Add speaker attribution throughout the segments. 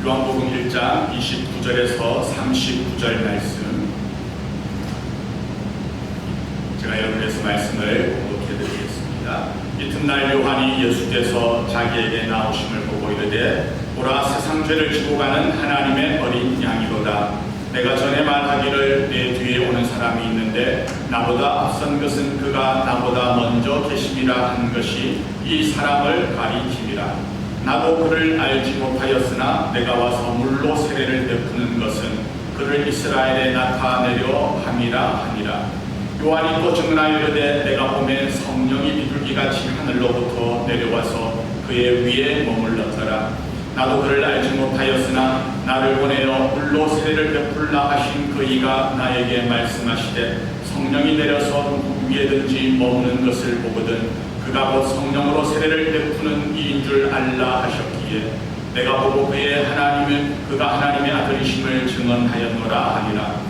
Speaker 1: 요한복음 1장 29절에서 39절 말씀, 제가 여러분에서 말씀을 공독해 드리겠습니다. 이튿날 요한이 예수께서 자기에게 나오심을 보고 이르되 보라, 세상 죄를 지고 가는 하나님의 어린 양이로다. 내가 전에 말하기를 내 뒤에 오는 사람이 있는데 나보다 앞선 것은 그가 나보다 먼저 계심이라 한 것이 이 사람을 가리킴이라. 나도 그를 알지 못하였으나 내가 와서 물로 세례를 베푸는 것은 그를 이스라엘에 나타내려 함이라 하니라. 요한이 또 증언하여 이르되 내가 보매 성령이 비둘기같이 하늘로부터 내려와서 그의 위에 머물렀더라. 나도 그를 알지 못하였으나 나를 보내어 물로 세례를 베풀라 하신 그 이가 나에게 말씀하시되 성령이 내려서 누구 위에든지 머무는 것을 보거든 그가 곧 성령으로 세례를 베푸는 이인 줄 알라 하셨기에 내가 보고 그가 하나님의 아들이심을 증언하였노라 하니라.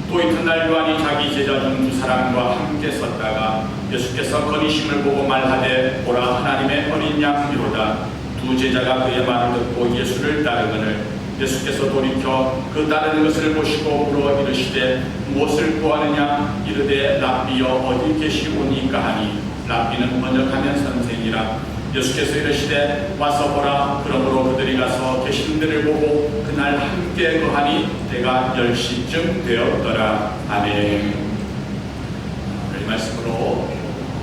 Speaker 1: 또 이튿날 요한이 자기 제자 중 두 사람과 함께 섰다가 예수께서 거리심을 보고 말하되 보라, 하나님의 어린 양이로다. 두 제자가 그의 말을 듣고 예수를 따르거늘 예수께서 돌이켜 그 따르는 것을 보시고 물어 이르시되 무엇을 구하느냐. 이르되 랍비여 어디 계시오니까 하니 랍비는 번역하면 선생이라. 예수께서 이르시되 와서 보라. 그러므로 그들이 가서 계신 데를 보고 그날 함께 거하니 때가 10시쯤 되었더라. 아멘. 이 말씀으로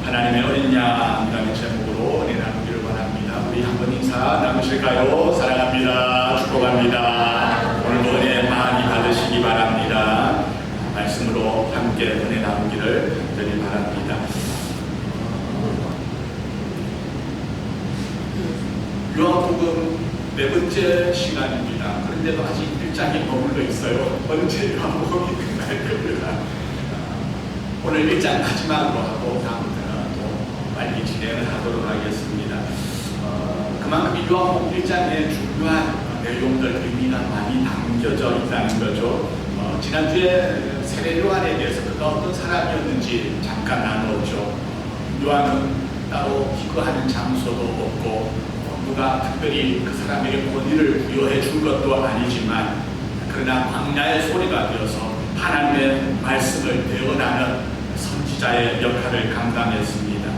Speaker 1: 하나님의 어린 양이라는 제목으로 은혜 나누기를 원합니다. 우리 한번 인사 나누실까요? 사랑합니다. 축복합니다. 오늘도 은혜 많이 받으시기 바랍니다. 말씀으로 함께 은혜 나누기를 드리 바랍니다. 요한복음 네 번째 시간입니다. 그런데도 아직 1장이 머물러 있어요. 언제 요한복음이 끝날 겁니다. 오늘 1장 마지막으로 하고 다음부터는 또 빨리 진행을 하도록 하겠습니다. 그만큼 이 요한복음 1장에 중요한 내용들, 의미가 많이 담겨져 있다는 거죠. 지난주에 세례 요한에 대해서 그가 어떤 사람이었는지 잠깐 나누었죠. 요한은 따로 기거하는 장소도 없고 누가 특별히 그 사람에게 권위를 부여해 준 것도 아니지만 그러나 광야의 소리가 되어서 하나님의 말씀을 대언하는 선지자의 역할을 감당했습니다.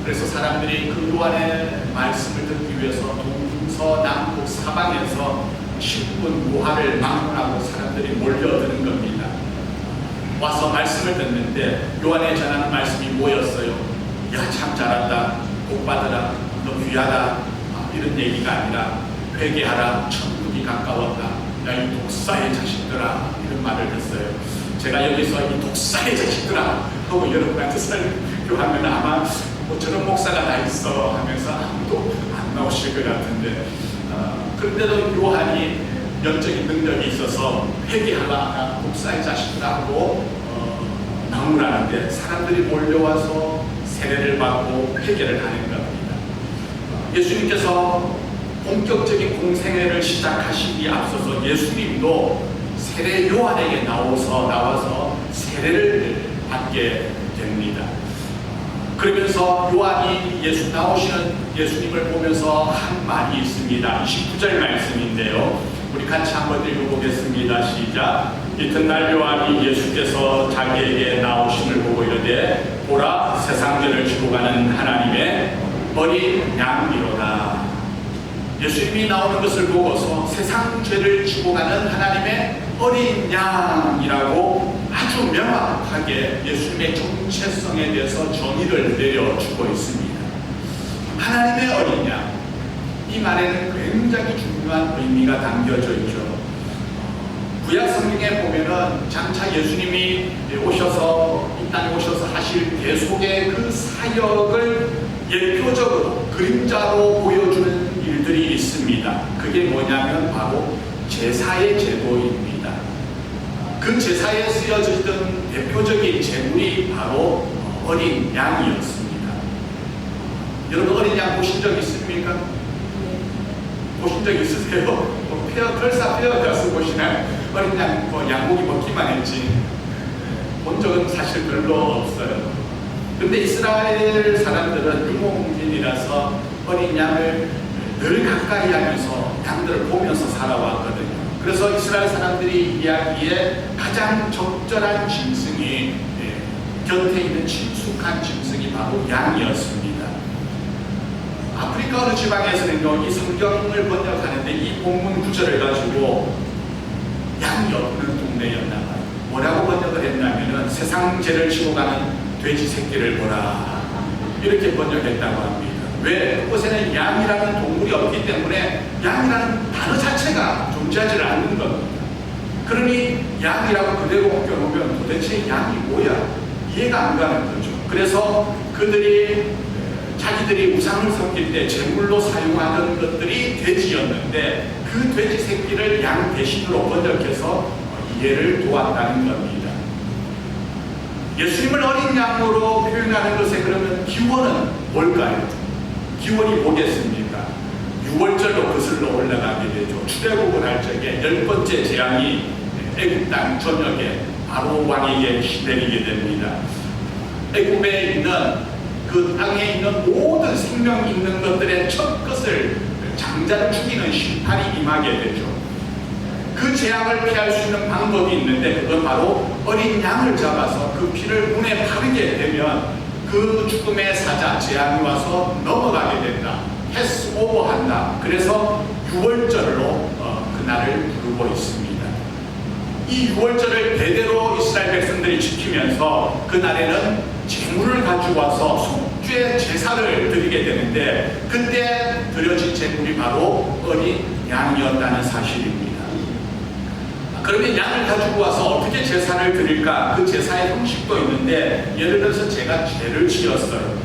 Speaker 1: 그래서 사람들이 그 요한의 말씀을 듣기 위해서 동서남북 사방에서 10분 무하를 막론하고 사람들이 몰려드는 겁니다. 와서 말씀을 듣는데 요한의 전하는 말씀이 뭐였어요? 야, 참 잘한다, 복 받으라, 너 귀하다, 이런 얘기가 아니라 회개하라, 천국이 가까웠다, 야 이 독사의 자식들아, 이런 말을 했어요. 제가 여기서 이 독사의 자식들아 하고 여러분한테 설교하면 아마 뭐 저런 목사가 다 있어 하면서 아무도 안 나오실 것 같은데 그런데도 요한이 영적인 능력이 있어서 회개하라, 독사의 자식들아 하고 나무라는데 사람들이 몰려와서 세례를 받고 회개를 하는 겁니다. 예수님께서 본격적인 공생애를 시작하시기 앞서서 예수님도 세례 요한에게 나와서 세례를 받게 됩니다. 그러면서 요한이 나오시는 예수님을 보면서 한 말이 있습니다. 29절 말씀인데요. 우리 같이 한번 읽어보겠습니다. 시작. 이튿날 요한이 예수께서 자기에게 나오심을 보고 이르되 보라, 세상 죄를 지고 가는 하나님의 어린 양이로다. 예수님이 나오는 것을 보고서 세상 죄를 지고 가는 하나님의 어린 양이라고 아주 명확하게 예수님의 정체성에 대해서 정의를 내려주고 있습니다. 하나님의 어린 양, 이 말에는 굉장히 중요한 의미가 담겨져 있죠. 구약 성경에 보면은 장차 예수님이 오셔서 이 땅에 오셔서 하실 계속의 그 사역을 예표적으로 그림자로 보여주는 일들이 있습니다. 그게 뭐냐면 바로 제사의 제도입니다. 그 제사에 쓰여지던 대표적인 제물이 바로 어린 양이었습니다. 여러분 어린 양 보신 적 있습니까? 보신 적 있으세요? 털사 페어 가서 보시나요? 어린 양 양고기 먹기만 했지 본 적은 사실 별로 없어요. 근데 이스라엘 사람들은 유목민이라서 어린 양을 늘 가까이 하면서 양들을 보면서 살아왔거든요. 그래서 이스라엘 사람들이 이야기에 가장 적절한 짐승이 곁에 있는 친숙한 짐승이 바로 양이었습니다. 아프리카 어느 지방에서는요, 이 성경을 번역하는데 이 본문 구절을 가지고 양이 없는 동네였나 봐요. 뭐라고 번역을 했냐면은 세상 죄를 지고 가는 돼지 새끼를 보라, 이렇게 번역했다고 합니다. 왜? 그곳에는 양이라는 동물이 없기 때문에 양이라는 단어 자체가 존재하지 않는 겁니다. 그러니 양이라고 그대로 옮겨놓으면 도대체 양이 뭐야? 이해가 안 가는 거죠. 그래서 그들이 자기들이 우상을 섬길 때 제물로 사용하던 것들이 돼지였는데 그 돼지 새끼를 양 대신으로 번역해서 이해를 도왔다는 겁니다. 예수님을 어린 양으로 표현하는 것에 그러면 기원은 뭘까요? 기원이 뭐겠습니까? 6월절로 거슬러 올라가게 되죠. 출애굽을 할 적에 10번째 재앙이 애굽 땅 전역에 바로 왕에게 내리게 됩니다. 애굽에 있는 그 땅에 있는 모든 생명 있는 것들의 첫 것을 장자를 죽이는 심판이 임하게 되죠. 그 재앙을 피할 수 있는 방법이 있는데 그건 바로 어린 양을 잡아서 그 피를 문에 바르게 되면 그 죽음의 사자 재앙이 와서 넘어가게 된다. 패스오버한다. 그래서 6월절로 그날을 부르고 있습니다. 이 6월절을 대대로 이스라엘 백성들이 지키면서 그날에는 제물을 가지고 와서 속죄 제사를 드리게 되는데 그때 드려진 제물이 바로 어린 양이었다는 사실입니다. 그러면 양을 가지고 와서 어떻게 제사를 드릴까? 그 제사의 형식도 있는데 예를 들어서 제가 죄를 지었어요.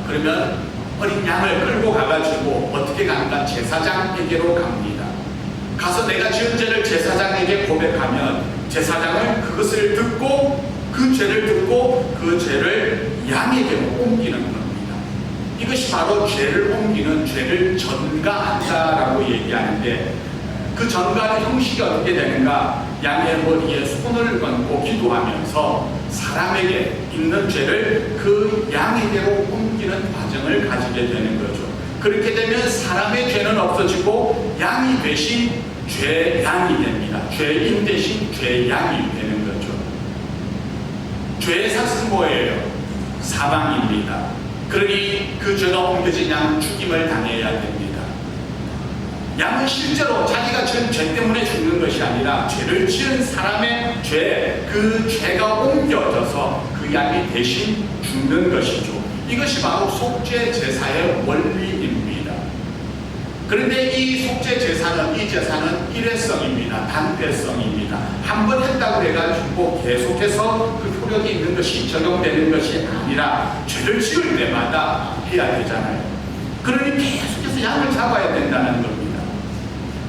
Speaker 1: 그러면 어린 양을 끌고 가가지고 어떻게 가는가? 제사장에게로 갑니다. 가서 내가 지은 죄를 제사장에게 고백하면 제사장은 그것을 듣고 그 죄를 듣고 그 죄를 양에게로 옮기는 겁니다. 이것이 바로 죄를 옮기는, 죄를 전가한다라고 얘기하는데 그 전가의 형식이 어떻게 되는가? 양의 머리에 손을 얹고 기도하면서 사람에게 있는 죄를 그 양에게로 옮기는 과정을 가지게 되는 거죠. 그렇게 되면 사람의 죄는 없어지고 양이 대신 죄양이 됩니다. 죄인 대신 죄양이 되는 거죠. 죄의 삭은 뭐예요? 사망입니다. 그러니 그 죄가 옮겨진 양은 죽임을 당해야 됩니다. 양은 실제로 자기가 지은 죄 때문에 죽는 것이 아니라 죄를 지은 사람의 죄, 그 죄가 옮겨져서 그 양이 대신 죽는 것이죠. 이것이 바로 속죄 제사의 원리입니다. 그런데 이 속죄 제사는, 이 제사는 일회성입니다. 단회성입니다. 한 번 했다고 해가지고 계속해서 그 효력이 있는 것이 적용되는 것이 아니라 죄를 지을 때마다 해야 되잖아요. 그러니 계속해서 양을 잡아야 된다는 겁니다.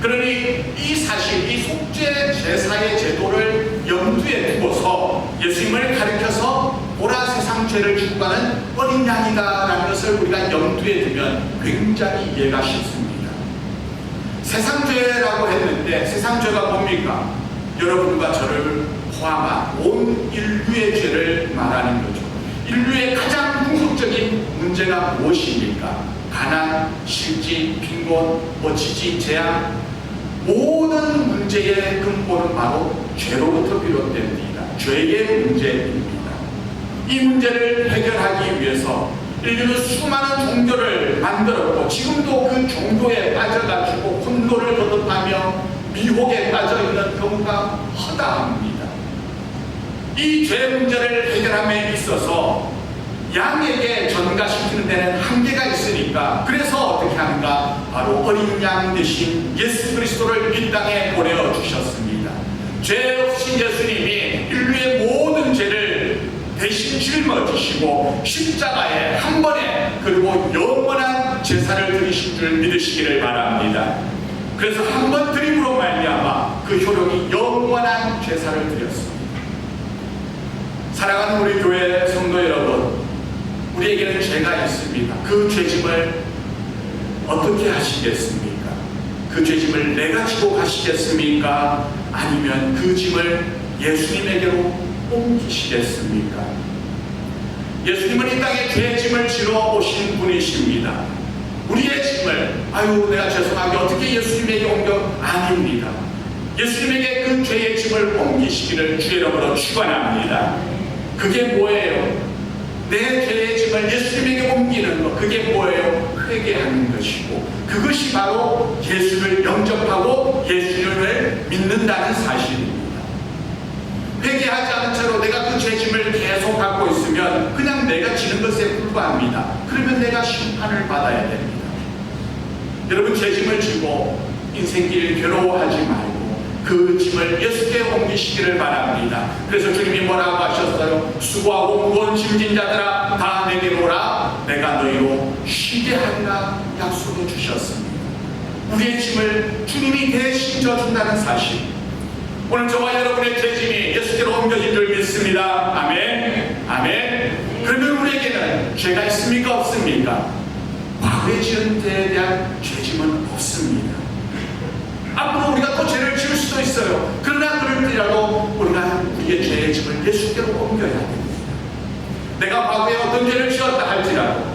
Speaker 1: 그러니 이 사실, 이 속죄 제사의 제도를 염두에 두고서 예수님을 가리켜서 보라 세상 죄를 지고 가는 어린 양이다라는 것을 우리가 염두에 두면 굉장히 이해가 쉽습니다. 세상 죄라고 했는데 세상 죄가 뭡니까? 여러분과 저를 포함한 온 인류의 죄를 말하는 거죠. 인류의 가장 궁극적인 문제가 무엇입니까? 가난, 실직, 빈곤, 지진, 재앙, 모든 문제의 근본은 바로 죄로부터 비롯됩니다. 죄의 문제입니다. 이 문제를 해결하기 위해서 인류는 수많은 종교를 만들었고 지금도 그 종교에 빠져가지고 혼돈을 거듭하며 미혹에 빠져있는 경우가 허다합니다. 이 죄 문제를 해결함에 있어서 양에게 전가시키는 데는 한계가 있으니까 그래서 어떻게 하는가? 바로 어린 양 대신 예수 그리스도를 이 땅에 보내주셨습니다. 죄 없이 예수님이 인류의 모든 죄를 대신 짊어지시고 십자가에 한 번에 그리고 영원한 제사를 드리신 줄 믿으시기를 바랍니다. 그래서 한 번 드림으로 말미암아 그 효력이 영원한 제사를 드렸습니다. 사랑하는 우리 교회 성도 여러분, 우리에게는 죄가 있습니다. 그 죄짐을 어떻게 하시겠습니까? 그 죄짐을 내가 지고 가시겠습니까? 아니면 그 짐을 예수님에게로 옮기시겠습니까? 예수님은 이 땅에 죄짐을 지러 오신 분이십니다. 우리의 짐을 내가 죄송하게 어떻게 예수님에게 옮겨? 아닙니다. 예수님에게 그 죄의 짐을 옮기시기를 주의 이름으로 축원합니다. 그게 뭐예요? 내 죄의 짐을 예수님에게 옮기는 것, 그게 뭐예요? 회개하는 것이고, 그것이 바로 예수를 영접하고 예수님을 믿는다는 사실입니다. 회개하지 않은 채로 내가 그 죄짐을 계속 갖고 있으면 그냥 내가 지는 것에 불과합니다. 그러면 내가 심판을 받아야 됩니다. 여러분, 죄짐을 지고 인생길 괴로워하지 말고 그 짐을 예수께 옮기시기를 바랍니다. 그래서 주님이 뭐라고 하셨어요? 수고하고 무거운 짐진 자들아 다 내게로 오라, 내가 너희로 쉬게 하리라 약속해 주셨습니다. 우리의 짐을 주님이 대신 져준다는 사실, 오늘 저와 여러분의 죄짐이 예수께로 옮겨진 줄 믿습니다. 아멘. 아멘. 그러면 우리에게는 죄가 있습니까? 없습니까? 과거에 지은 죄에 대한 죄짐은 없습니다. 앞으로 우리가 또 죄를 지을 수도 있어요. 그러나 그럴지라도 우리가 우리의 죄의 짐을 예수께로 옮겨야 됩니다. 내가 과거에 어떤 죄를 지었다 할지라도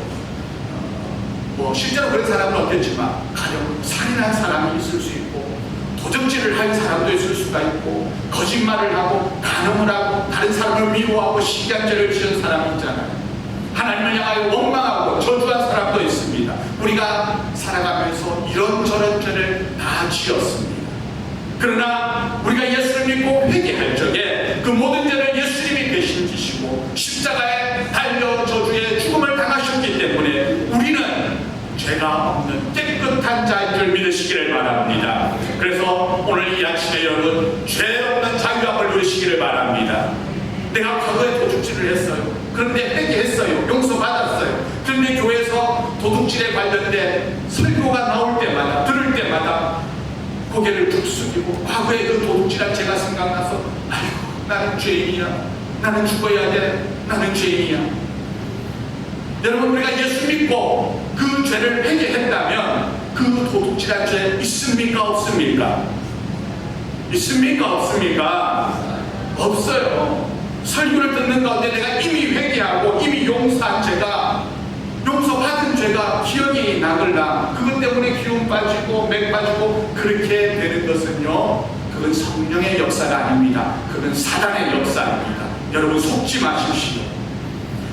Speaker 1: 실제로 그런 사람은 없겠지만 가령 살인한 사람이 있을 수 있고, 도적질을 한 사람도 있을 수가 있고, 거짓말을 하고 간음을 하고 다른 사람을 미워하고 시기한 죄를 지은 사람이 있잖아요. 하나님을 향하여 원망하고 저주한 사람도 있습니다. 우리가 살아가면서 이런저런 죄를 다 지었습니다. 그러나 우리가 예수를 믿고 회개할 적에 그 모든 죄를 예수님이 대신 지시고 십자가에 달려 저주의 죽음을 당하셨기 때문에 우리는 죄가 없는 깨끗한 자인 줄 믿으시기를 바랍니다. 그래서 오늘 이 아침에 여러분, 죄 없는 자유함을 누리시기를 바랍니다. 내가 과거에 도둑질을 했어요. 그런데 회개했어요. 용서받았어요. 그런데 교회에서 도둑질에 관련된 설교가 나올 때마다, 들을 때마다 고개를 푹 숙이고 과거에 그 도둑질한 제가 생각나서 아이고, 나는 죄인이야. 나는 죽어야 돼. 나는 죄인이야. 여러분, 우리가 예수 믿고 그 죄를 회개했다면 그 도둑질한 죄 있습니까? 없습니까? 있습니까? 없습니까? 없어요. 설교를 듣는 가운데 내가 이미 회개하고 이미 용서한 죄가, 용서받은 죄가 기억이 나글라 그것 때문에 기운 빠지고 맥 빠지고 그렇게 되는 것은요, 그건 성령의 역사가 아닙니다. 그건 사단의 역사입니다. 여러분, 속지 마십시오.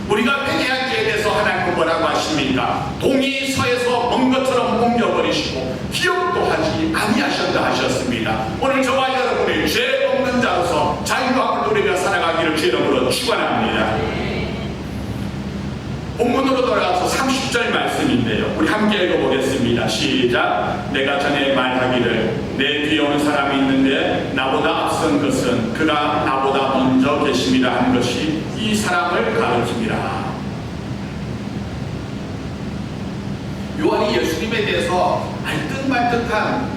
Speaker 1: 우리가 회개한 죄에 대해서 하나님은 뭐라고 하십니까? 동이 서에서 먼 것처럼 옮겨버리시고 기억도 하지 아니하셨다 하셨습니다. 오늘 저와 여러분이 죄 없는 자로서 자유함을 누리며 살아가기를 주의 이름으로 축원합니다. 본문으로 돌아가서 30절 말씀인데요, 우리 함께 읽어보겠습니다. 시작. 내가 전에 말하기를 내 뒤에 오는 사람이 있는데 나보다 앞선 것은 그가 나보다 먼저 계심이라 하는 것이 이 사람을 가르칩니다. 요한이 예수님에 대해서 알듯말듯한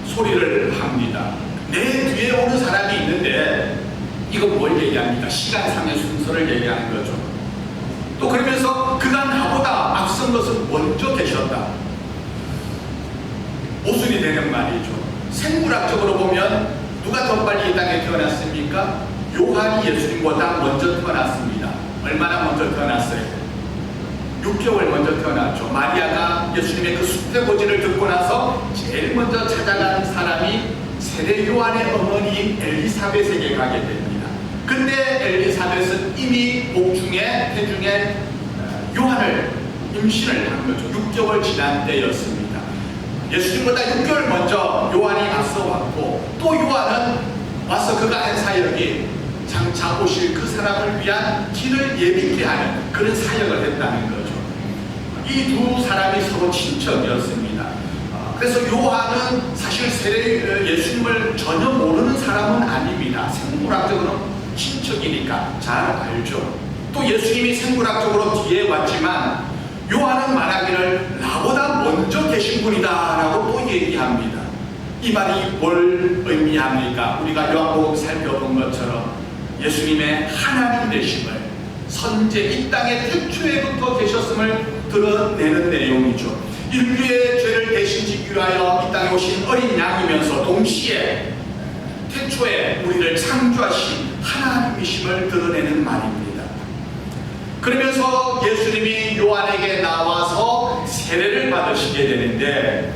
Speaker 1: 소리를 합니다. 내 뒤에 오는 사람이 있는데, 이건 뭘 얘기합니까? 시간상의 순서를 얘기하는 거죠. 또 그러면서 그가 나보다 앞선 것은 먼저 계셨다. 모순이 되는 말이죠. 생물학적으로 보면 누가 더 빨리 이 땅에 태어났습니까? 요한이 예수님보다 먼저 태어났습니다. 얼마나 먼저 태어났어요? 6개월 먼저 태어났죠. 마리아가 예수님의 그 수태고지를 듣고 나서 제일 먼저 찾아간 사람이 세례 요한의 어머니 엘리사벳에게 가게 됩니다. 근데 엘리사벳은 이미 복중에 태중에 요한을 임신을 한 거죠. 6개월 지난 때였습니다. 예수님보다 6개월 먼저 요한이 앞서 왔고, 또 요한은 와서 그가 한 사역이 장차 오실 그 사람을 위한 길을 예비케 하는 그런 사역을 했다는 거죠. 이 두 사람이 서로 친척이었습니다. 그래서 요한은 사실 예수님을 전혀 모르는 사람은 아닙니다. 생물학적으로는 친척이니까 잘 알죠. 또 예수님이 생물학적으로 뒤에 왔지만 요한은 말하기를 나보다 먼저 계신 분이다 라고 또 얘기합니다. 이 말이 뭘 의미합니까? 우리가 요한복음 살펴본 것처럼 예수님의 하나님 되심을, 선제 이 땅에 태초에부터 계셨음을 드러내는 내용이죠. 인류의 죄를 대신 지기 위하여 이 땅에 오신 어린 양이면서 동시에 태초에 우리를 창조하신 하나님이심을 드러내는 말입니다. 그러면서 예수님이 요한에게 나와서 세례를 받으시게 되는데,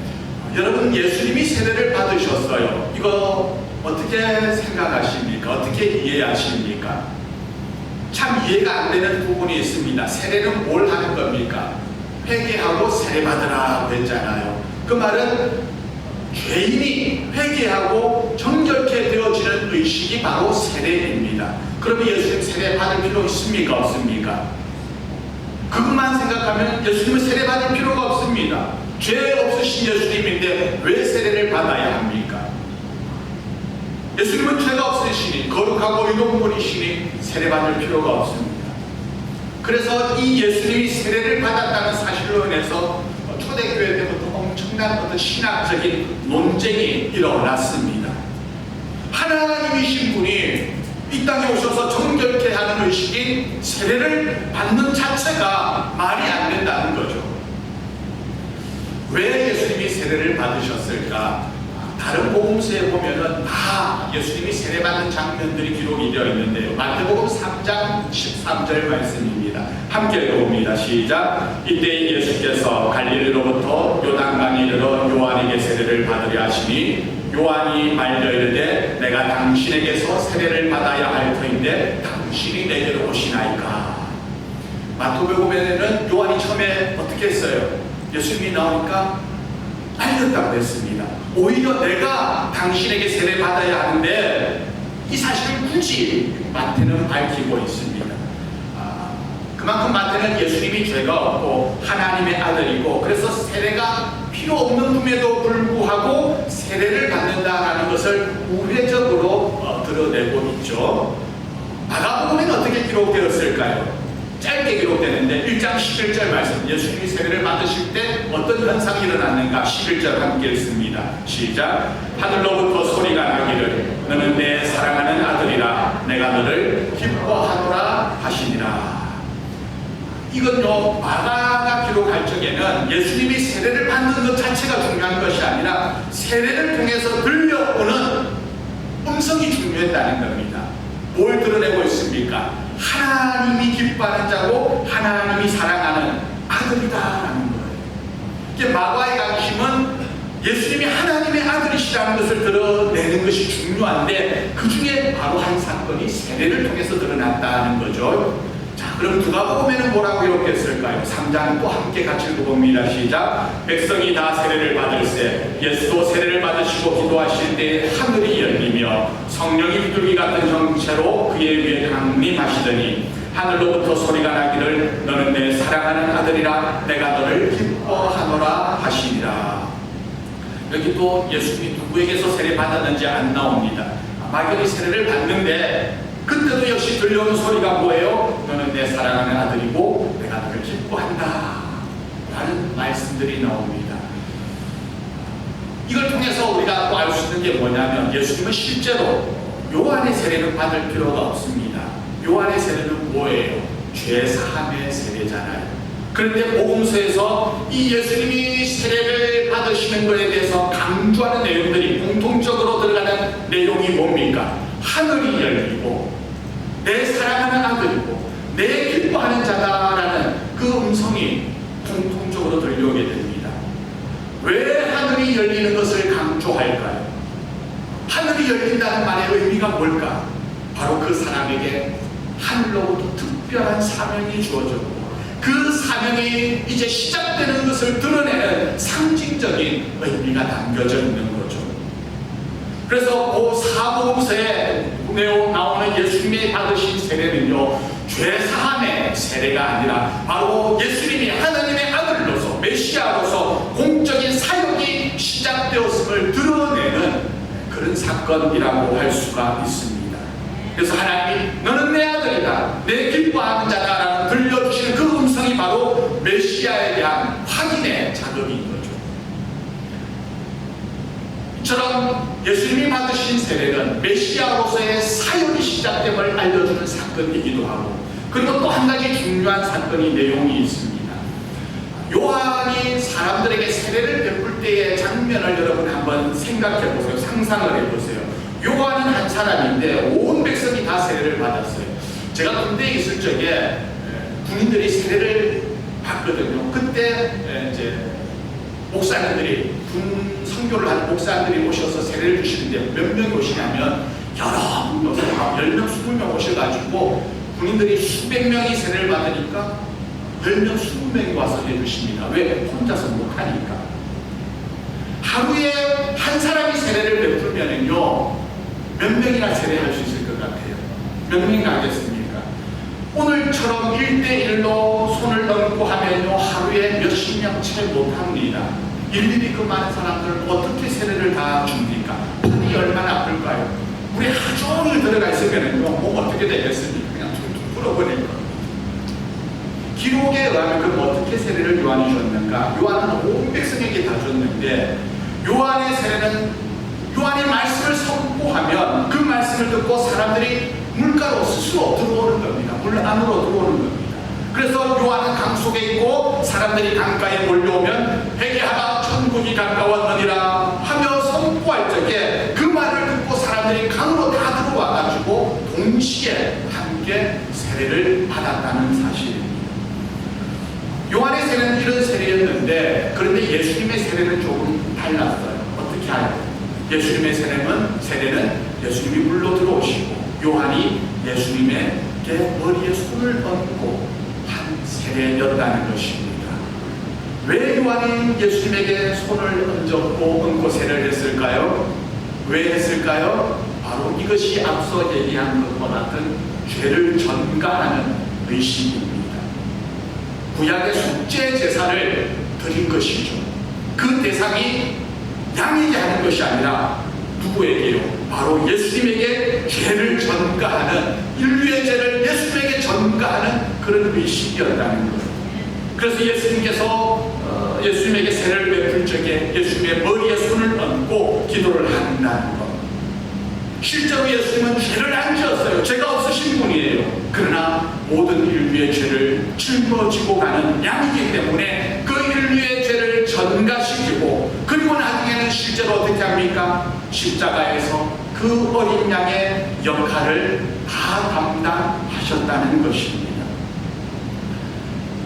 Speaker 1: 여러분, 예수님이 세례를 받으셨어요. 이거 어떻게 생각하십니까? 어떻게 이해하십니까? 참 이해가 안 되는 부분이 있습니다. 세례는 뭘 하는 겁니까? 회개하고 세례받으라고 했잖아요. 그 말은 죄인이 회개하고 정결케 되어지는 의식이 바로 세례입니다. 그러면 예수님 세례 받을 필요 있습니까? 없습니까? 그것만 생각하면 예수님은 세례 받을 필요가 없습니다. 죄 없으신 예수님인데 왜 세례를 받아야 합니까? 예수님은 죄가 없으시니 거룩하고 의로운분이시니 세례 받을 필요가 없습니다. 그래서 이 예수님이 세례를 받았다는 사실로 인해서 초대교회 때부터 엄청난 어떤 신학적인 논쟁이 일어났습니다. 하나님이신 분이 이 땅에 오셔서 정결케 하는 의식인 세례를 받는 자체가 말이 안 된다는 거죠. 왜 예수님이 세례를 받으셨을까? 다른 복음서에 보면은 다 예수님이 세례받는 장면들이 기록이 되어 있는데요. 마태복음 3장 13절 말씀입니다. 함께 읽어봅니다. 시작. 이때 예수께서 갈릴리로부터 요단강에 이르러 요한에게 세례를 받으려 하시니 요한이 말려 이르되 내가 당신에게서 세례를 받아야 할 터인데 당신이 내게로 오시나이까. 마태복음에는 요한이 처음에 어떻게 했어요? 예수님이 나오니까 알렸다고 했습니다. 오히려 내가 당신에게 세례 받아야 하는데 이 사실을 굳이 마태는 밝히고 있습니다. 그만큼 마태는 예수님이 죄가 없고 하나님의 아들이고 그래서 세례가 필요 없는 분에도 불구하고 세례를 받는다라는 것을 우회적으로 드러내고 있죠. 마가복음에는 어떻게 기록되었을까요? 짧게 기록되는데 1장 11절 말씀, 예수님이 세례를 받으실 때 어떤 현상이 일어났는가? 11절 함께 읽습니다. 시작. 하늘로부터 소리가 나기를 너는 내 사랑하는 아들이라 내가 너를 기뻐하노라 하시니라. 이건요, 마가가 기록할 적에는 예수님이 세례를 받는 것 자체가 중요한 것이 아니라 세례를 통해서 들려오는 음성이 중요했다는 겁니다. 뭘 드러내고 있습니까? 하나님이 기뻐하는 자고 하나님이 사랑하는 아들이다라는 거예요. 이게 마가의 강심은 예수님이 하나님의 아들이시라는 것을 드러내는 것이 중요한데 그 중에 바로 한 사건이 세례를 통해서 드러났다는 거죠. 자, 그럼 누가복음에는 뭐라고 기록했을까요? 3장 또 함께 같이 읽어봅니다. 시작. 백성이 다 세례를 받을세 예수도 세례를 받으시고 기도하실 때 하늘이 열리며 성령이 비둘기 같은 형체로 그의 위에 강림하시더니 하늘로부터 소리가 나기를 너는 내 사랑하는 아들이라 내가 너를 기뻐하노라 하시니라. 여기 또 예수님이 누구에게서 세례 받았는지 안 나옵니다. 막연히 세례를 받는데 그때도 역시 들려오는 소리가 뭐예요? 너는 내 사랑하는 아들이고 내가 너를 기뻐한다 라는 말씀들이 나옵니다. 이걸 통해서 우리가 또 알 수 있는 게 뭐냐면 예수님은 실제로 요한의 세례는 받을 필요가 없습니다. 요한의 세례는 뭐예요? 죄사함의 세례잖아요. 그런데 복음서에서 이 예수님이 세례를 받으시는 것에 대해서 강조하는 내용들이 공통적으로 들어가는 내용이 뭡니까? 하늘이 열리고 내 사랑하는 아들이고 내 기뻐하는 자다라는 그 음성이 공통적으로 들려오게 됩니다. 왜 하늘이 열리는 것을 강조할까요? 하늘이 열린다는 말의 의미가 뭘까? 바로 그 사람에게 하늘로부터 특별한 사명이 주어졌고 그 사명이 이제 시작되는 것을 드러내는 상징적인 의미가 담겨져 있는 거죠. 그래서 그 사복음서에 나오는 예수님이 받으신 세례는요, 죄사함의 세례가 아니라 바로 예수님이 하나님의 아들로서 메시아로서 공적인 사역이 시작되었음을 드러내는 그런 사건이라고 할 수가 있습니다. 그래서 하나님이 너는 내 아들이다, 내 기뻐하는 자다라는 들려주시는 그 음성이 바로 메시아에 대한 확인의 작업인 거죠. 이처럼 예수님이 받으신 세례는 메시아로서의 사역이 시작됨을 알려주는 사건이기도 하고, 그리고 또 한 가지 중요한 사건이 내용이 있습니다. 요한이 사람들에게 세례를 베풀 때의 장면을 여러분 한번 생각해 보세요. 상상을 해보세요. 요한은 한 사람인데 온 백성이 다 세례를 받았어요. 제가 군대에 있을 적에 군인들이 세례를 받거든요. 그때 이제 목사님들이 군 선교를 하는 목사님들이 오셔서 세례를 주시는데 몇 명이 오시냐면 여러 분 오셔서 10명, 20명 오셔가지고 군인들이 수백 명이 세례를 받으니까 10명, 20명이 와서 해주십니다. 왜? 혼자서 못하니까. 하루에 한 사람이 세례를 베풀면은요, 몇 명이나 세례할 수 있을 것 같아요? 몇 명이 나겠습니까? 오늘처럼 1대1로 손을 얹고 하면요, 하루에 몇십 명 채 못합니다. 일일이 그 많은 사람들을 어떻게 세례를 다 줍니까? 판이 얼마나 아플까요? 우리 하루 종일 들어가 있으면은요, 뭐 어떻게 되겠습니까? 그냥 툭툭 풀어버릴 겁니다. 기록에 의하면 그럼 어떻게 세례를 요한이 줬는가? 요한은 온 백성에게 다 줬는데, 요한의 세례는 요한의 말씀을 선포하면 그 말씀을 듣고 사람들이 물가로 스스로 들어오는 겁니다. 물 안으로 들어오는 겁니다. 그래서 요한은 강 속에 있고 사람들이 강가에 몰려오면 회개하라 천국이 가까웠느니라 하며 선포할 적에 그 말을 듣고 사람들이 강으로 다 들어와가지고 동시에 함께 세례를 받았다는 사실입니다. 요한의 세례는 이런 세례였는데, 그런데 예수님의 세례는 조금 달랐어요. 어떻게 알아요? 예수님의 세례는 예수님이 물로 들어오시고 요한이 예수님의 머리에 손을 얹고 한 세례였다는 것입니다. 왜 요한이 예수님에게 손을 얹었고 얹고 세례를 했을까요? 왜 했을까요? 바로 이것이 앞서 얘기한 것과 같은 죄를 전가하는 의식입니다. 구약의 속죄 제사를 드린 것이죠. 그 대상이 양에게 하는 것이 아니라 누구에게요? 바로 예수님에게 죄를 전가하는, 인류의 죄를 예수님에게 전가하는 그런 의식이었다는 거예요. 그래서 예수님께서 예수님에게 세례를 베풀 적에 예수님의 머리에 손을 얹고 기도를 한다는 것. 실제로 예수님은 죄를 안 지었어요. 죄가 없으신 분이에요. 그러나 모든 인류의 죄를 짊어지고 가는 양이기 때문에 그 인류의 죄를 전가시키고, 그리고 나중에는 실제로 어떻게 합니까? 십자가에서 그 어린 양의 역할을 다 감당하셨다는 것입니다.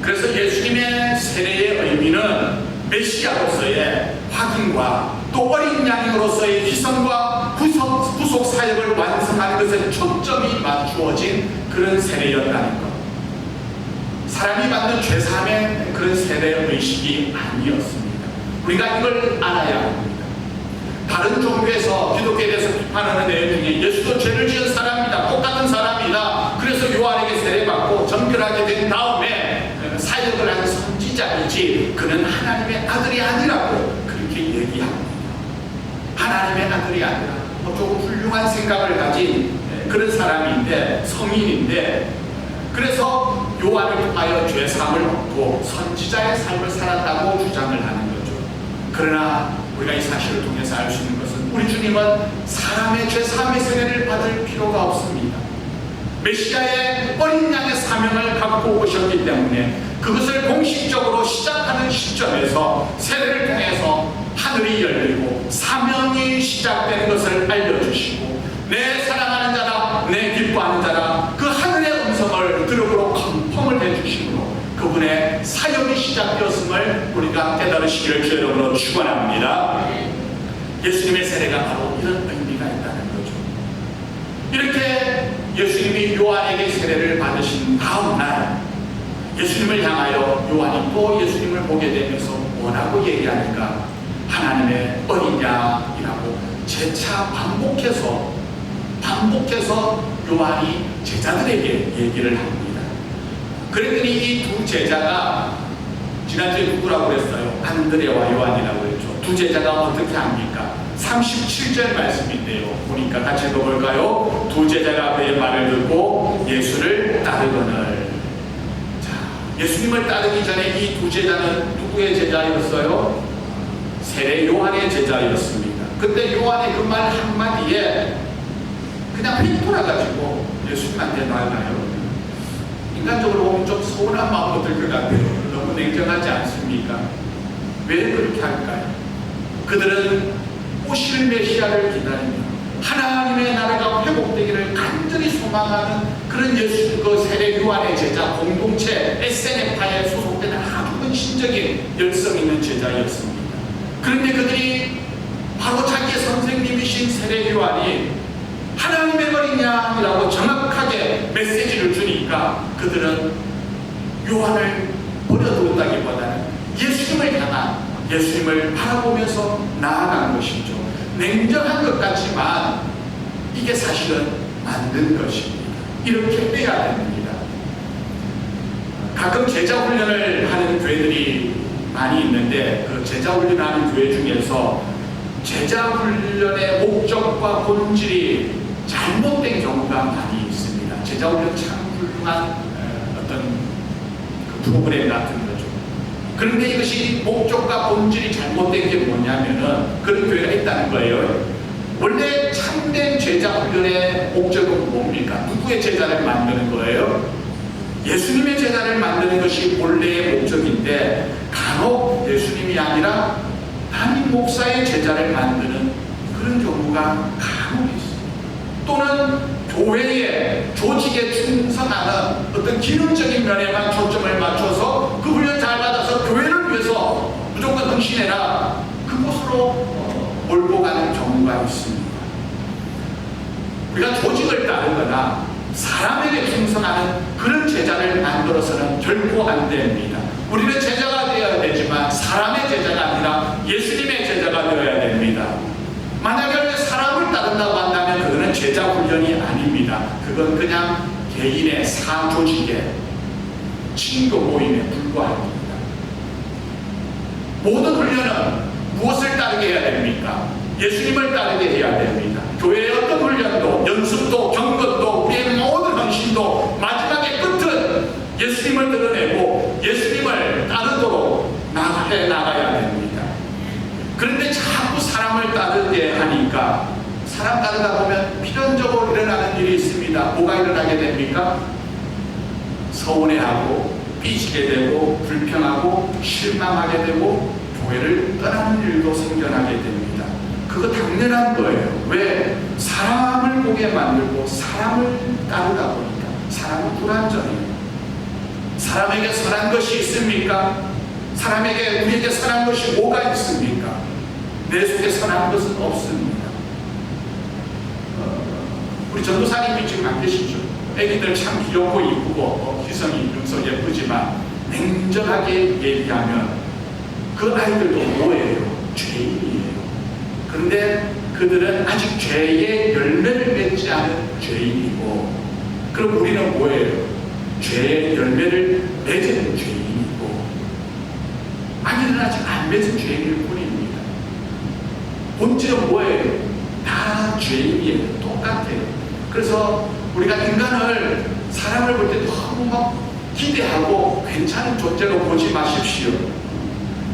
Speaker 1: 그래서 예수님의 세례의 의미는 메시아로서의 확인과 또 어린 양으로서의 희생과 구속 사역을 완성하는 것에 초점이 맞추어진 그런 세례였다는 것. 사람이 받는 죄사함의 그런 세례 의식이 아니었습니다. 우리가 이걸 알아야 합니다. 다른 종교에서 기독교에 대해서 비판하는 내용 중에 예수도 죄를 지은 사람이다, 똑같은 사람이다, 그래서 요한에게 세례받고 정결하게 된 다음에 사역을 하는 선지자이지 그는 하나님의 아들이 아니라고 그렇게 얘기합니다. 하나님의 아들이 아니라 조금 훌륭한 생각을 가진 그런 사람인데, 성인인데, 그래서 요한을 통하여 죄사함을 얻고 선지자의 삶을 살았다고 주장을 하는 거죠. 그러나 우리가 이 사실을 통해서 알 수 있는 것은 우리 주님은 사람의 죄사함의 세례를 받을 필요가 없습니다. 메시아의 어린 양의 사명을 갖고 오셨기 때문에 그것을 공식적으로 시작하는 시점에서 세례를 통해서 하늘이 열리고 사명이 시작되는 것을 알려주시고, 내 사랑하는 자라, 내 기뻐하는 자라, 그 하늘의 음성을 들음으로 컨펌을 해주심으로 그분의 사역이 시작되었음을 우리가 깨달으시기를 주 여러분으로 축원합니다. 예수님의 세례가 바로 이런 의미가 있다는 거죠. 이렇게 예수님이 요한에게 세례를 받으신 다음 날 예수님을 향하여 요한이 또 예수님을 보게 되면서 뭐라고 얘기하니까 하나님의 어린 양이라고 재차 반복해서 요한이 제자들에게 얘기를 합니다. 그랬더니 이 두 제자가, 지난주에 누구라고 그랬어요? 안드레와 요한이라고 그랬죠. 두 제자가 어떻게 합니까? 37절 말씀인데요. 보니까 같이 읽어볼까요? 두 제자가 그의 말을 듣고 예수를 따르거늘. 자, 예수님을 따르기 전에 이 두 제자는 누구의 제자였어요? 세례 요한의 제자였습니다. 근데 요한의 그 말 한마디에 그냥 휙 돌아가지고 예수님한테 나가요. 인간적으로 보면 좀 서운한 마음도 들 것 같아요. 너무 냉정하지 않습니까? 왜 그렇게 할까요? 그들은 오실 메시아를 기다리며 하나님의 나라가 회복되기를 간절히 소망하는 그런 그 세례 요한의 제자 공동체 SNF파에 소속된 아주 헌신적인 열성 있는 제자였습니다. 그런데 그들이
Speaker 2: 바로 자기의 선생님이신 세례 요한이 하나님의 어린 양이라고 정확하게 메시지를 주니까 그들은 요한을 버려두었다기보다는 예수님을 향한, 예수님을 바라보면서 나아간 것이죠. 냉정한 것 같지만 이게 사실은 만든 것입니다. 이렇게 빼야 됩니다. 가끔 제자 훈련을 하는 교회들이 많이 있는데 그 제자 훈련하는 교회 중에서 제자 훈련의 목적과 본질이 잘못된 경우가 많이 있습니다. 제자 훈련 참 훌륭한 어떤 그 프로그램 같은 거죠. 그런데 이것이 목적과 본질이 잘못된 게 뭐냐면은 그런 교회가 있다는 거예요. 원래 참된 제자 훈련의 목적은 뭡니까? 누구의 제자를 만드는 거예요? 예수님의 제자를 만드는 것이 본래의 목적인데 간혹 예수님이 아니라 담임 목사의 제자를 만드는 그런 경우가 간혹 있습니다. 또는 교회의 조직에 충성하는 어떤 기능적인 면에만 초점을 맞춰서 그 훈련 잘 받아서 교회를 위해서 무조건 헌신해라, 그곳으로 몰고 가는 경우가 있습니다. 우리가 조직을 따르거나 사람에게 충성하는 그런 제자를 만들어서는 결코 안 됩니다. 우리는 제자가 되어야 되지만 사람의 제자가 아니라 예수님의 제자가 되어야 됩니다. 만약에 사람을 따른다고 한다면 그거는 제자 훈련이 아닙니다. 그건 그냥 개인의 사조직의 친교 모임에 불과합니다. 모든 훈련은 무엇을 따르게 해야 됩니까? 예수님을 따르게 해야 됩니다. 교회의 어떤 훈련도, 연습도, 경건도, 우리의 모든 헌신도 마지막에 끝은 예수님을 드러내고 예수님을 따르도록 나가야 됩니다. 그런데 자꾸 사람을 따르게 하니까 사람 따르다 보면 필연적으로 일어나는 일이 있습니다. 뭐가 일어나게 됩니까? 서운해하고 삐지게 되고 불평하고 실망하게 되고 교회를 떠나는 일도 생겨나게 됩니다. 그거 당연한 거예요. 왜? 사람을 보게 만들고 사람을 따르다 보니까 사람은 불완전해요. 사람에게 선한 것이 있습니까? 사람에게, 우리에게 선한 것이 뭐가 있습니까? 내 속에 선한 것은 없습니다. 우리 전도사님이 지금 안 계시죠? 애기들 참 귀엽고 이쁘고 기성이 눈썹 예쁘지만 냉정하게 얘기하면 그 아이들도 뭐예요? 죄인이에요. 그런데 그들은 아직 죄의 열매를 맺지 않은 죄인이고, 그럼 우리는 뭐예요? 죄의 열매를 맺은 죄인이고, 아기는 아직 안 맺은 죄인일 뿐입니다. 본질은 뭐예요? 다 죄인이에요. 똑같아요. 그래서 우리가 인간을, 사람을 볼 때 너무 막 기대하고 괜찮은 존재로 보지 마십시오.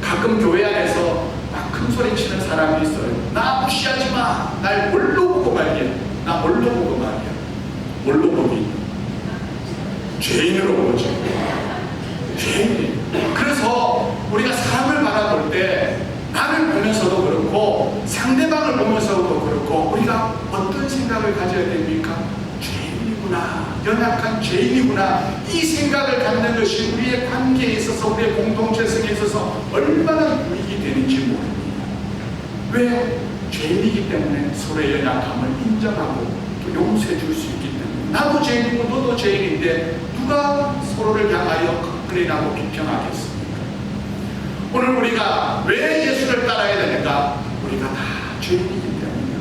Speaker 2: 가끔 교회 안에서 막 큰 소리 치는 사람이 있어요. 나 무시하지 마. 날 뭘로 보고 말이야. 나 뭘로 보고 말이야. 뭘로 보기? 죄인으로 보죠. 죄인. 그래서 우리가 사람을 바라볼 때 나를 보면서도 그렇고 상대방을 보면서도 그렇고 우리가 어떤 생각을 가져야 됩니까? 죄인이구나, 연약한 죄인이구나, 이 생각을 갖는 것이 우리의 관계에 있어서, 우리의 공동체성에 있어서 얼마나 유익이 되는지 모릅니다. 왜? 죄인이기 때문에 서로의 연약함을 인정하고 또 용서해 줄 수 있기 때문에. 나도 죄인이고 너도 죄인인데 누가 서로를 향하여 걱정하고 비평하겠습니까? 오늘 우리가 왜 예수를 따라야 되는가? 우리가 다 죄인이기 때문이에요.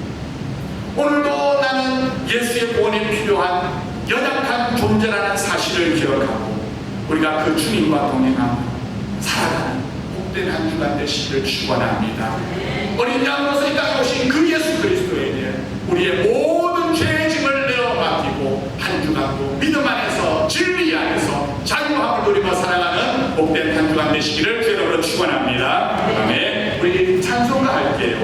Speaker 2: 오늘도 나는 예수의 구원이 필요한 연약한 존재라는 사실을 기억하고 우리가 그 주님과 동행하며 살아가는 복된 한 주간 되시기를 축원합니다. 어린 양으로서 이 땅에 오신 그 예수 그리스도에게 우리의 모든 죄의 짐을 내어 맡기고 한 주간도 믿음 안에서, 진리 안에서 자유함을 누리며 살아가는 복된 한 주간 되시기를 주님으로 축원합니다. 아멘. 우리 찬송가 할게요.